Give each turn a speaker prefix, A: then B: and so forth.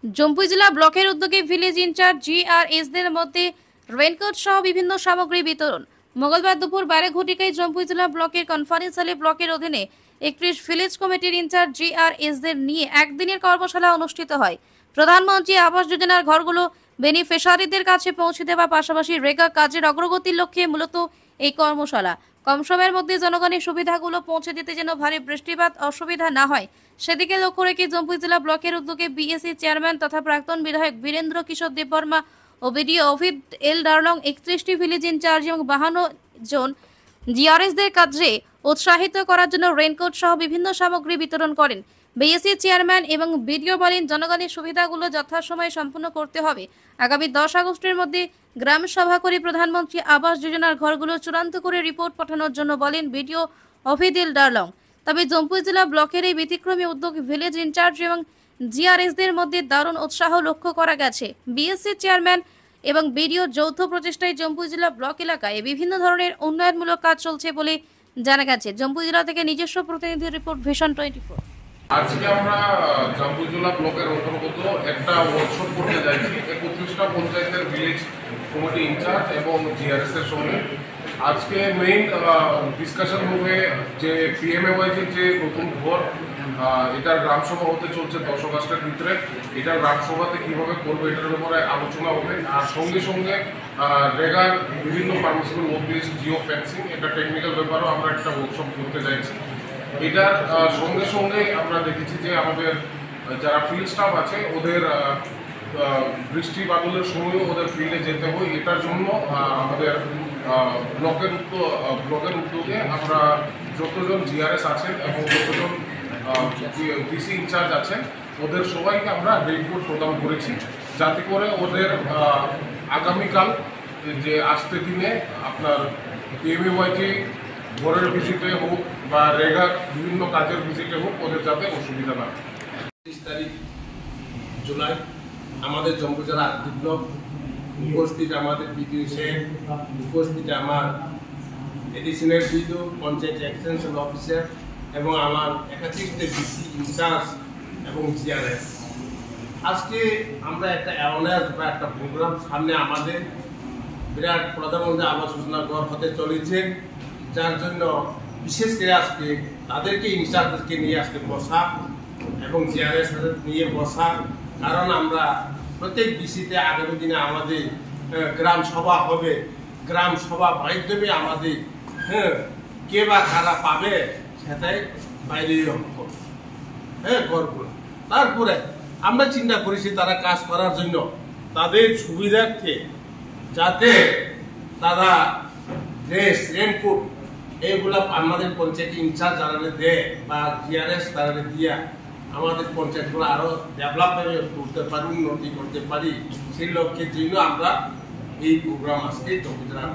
A: জম্পুই জেলা ব্লকের উদ্যোগে ভিলেজ ইনচার্জ জিআরএসদের মধ্যে রেনকোট সহ বিভিন্ন সামগ্রী বিতরণ। মঙ্গলবার দুপুর 12 ঘটিকায় জম্পুই জেলা ব্লকের কনফারেন্স হলে ব্লকের অধীনে 31 ভিলেজ কমিটির ইনচার্জ জিআরএসদের নিয়ে একদিনের কর্মশালা অনুষ্ঠিত হয়। প্রধানমন্ত্রী আবাস যোজনার ঘরগুলো বেনিফিশিয়ারিদের কাছে পৌঁছে দেওয়া পাশাপাশি রেগা কাজের অগ্রগতির লক্ষ্যে মূলত এই কর্মশালা। কম সময়ের মধ্যে জনগণের সুবিধাগুলো পৌঁছে দিতে যেন ভারী বৃষ্টিপাত অসুবিধা না হয় সেদিকে লক্ষ্য রেখে জম্পুই জেলা ব্লকের উদ্যোগে বিএসসি চেয়ারম্যান তথা প্রাক্তন বিধায়ক বীরেন্দ্র কিশোর দেববর্মা ও বিডিও অভিদ এল ডারলং 31টি ভিলেজ ইনচার্জ এবং 52 জন জিআরএসদের কাজে উৎসাহিত করার জন্য রেনকোট সহ বিভিন্ন সামগ্রী বিতরণ করেন। বিএসসি চেয়ারম্যান এবং বিডিও বলেন, জনগণের সুবিধাগুলো যথাসময়ে সম্পূর্ণ করতে হবে। আগামী 10 আগস্টের মধ্যে গ্রাম সভা করে প্রধানমন্ত্রী আবাস যোজনার ঘরগুলো চূড়ান্ত করে রিপোর্ট পাঠানোর জন্য বলেন বিডিও অভিদ এল ডারলং। তবে জম্পুই জেলা ব্লকের এই ব্যতিক্রমী উদ্যোগ ভিলেজ ইনচার্জ এবং জিআরএসদের মধ্যে দারুণ উৎসাহ লক্ষ্য করা গেছে। বিএসসি চেয়ারম্যান এবং বিডিও যৌথ প্রচেষ্টায় জম্পুই জেলা ব্লক এলাকায় বিভিন্ন ধরনের উন্নয়নমূলক কাজ চলছে বলে জানা গেছে। জম্পুই জেলা থেকে নিজস্ব প্রতিনিধির রিপোর্ট, ভিশন 24।
B: আজকে আমরা জম্পুই জেলা ব্লকের অন্তর্গত একটা ওয়ার্কশপ করতে যাচ্ছি 31টা পঞ্চায়েতের ভিলেজ কমিটি ইনচার্জ এবং জিআরএস এর সঙ্গে। আজকে মেইন ডিসকাশন হবে যে পিএমএওয়াইজির যে নতুন ঘর, এটার গ্রামসভা হতে চলছে 10 আগস্টের ভিতরে। এটার গ্রামসভাতে কীভাবে করবে এটার ব্যাপারে আলোচনা হবে। আর সঙ্গে সঙ্গে রেগার বিভিন্ন পারমিশনাল ওয়ার্ক লিস্ট, জিও ফেন্সিং, এটা টেকনিক্যাল ব্যাপারেও আমরা একটা ওয়ার্কশপ করতে যাচ্ছি। এটার সঙ্গে সঙ্গে আমরা দেখেছি যে আমাদের যারা ফিল্ড স্টাফ আছে ওদের বৃষ্টি বাদলের সময়ও ওদের ফিল্ডে যেতে হয়। এটার জন্য আমাদের ব্লকের উদ্যোগে আমরা যতজন জিআরএস আছেন এবং যতজন ডিসি ইনচার্জ আছেন ওদের সবাইকে আমরা রেইনকোট প্রদান করেছি, যাতে করে ওদের আগামীকাল যে আসতে দিনে আপনার পিএমএওয়াইজি ঘরের ভিজিটে হোক বা রেগার বিভিন্ন কাজের ভিজিটে হোক ওদের যাতে অসুবিধা না।
C: 30 তারিখ জুলাই আমাদের জম্পুই জেলা ব্লক উপস্থিত আমাদের বিডিও সাহেব, উপস্থিত আমার additional BDO, panchayat extension officer এবং আমার 31টা ডিসি ইনচার্জ এবং জিআরএস। আজকে আমরা একটা অ্যাওয়ারনেস বা একটা প্রোগ্রাম সামনে আমাদের বিরাট প্রধানমন্ত্রী আবাস যোজনা ঘর হতে চলেছে, যার জন্য বিশেষ করে আজকে তাদেরকে ইনচার্জকে নিয়ে আজকে বসা এবং জিআরএস নিয়ে বসা। কারণ আমরা প্রত্যেক ডিসিতে আগামী দিনে আমাদের গ্রাম সভা হবে, গ্রাম সভা মাধ্যমে আমাদের কে বা কারা পাবে সেটাই বাইরে ঘরগুলো। তারপরে আমরা চিন্তা করেছি তারা কাজ করার জন্য তাদের সুবিধার্থে যাতে তারা ড্রেস, রেনকোট এইগুলা আমাদের পঞ্চায়েত ইনচার্জ যারা দেয় বা জিআরএস তারা দিয়া আমাদের পঞ্চায়েতগুলো আরো ডেভেলপমেন্ট করতে পারি, উন্নতি করতে পারি, সেই লক্ষ্যের জন্য আমরা এই প্রোগ্রাম আজকে জম্পুই জেলা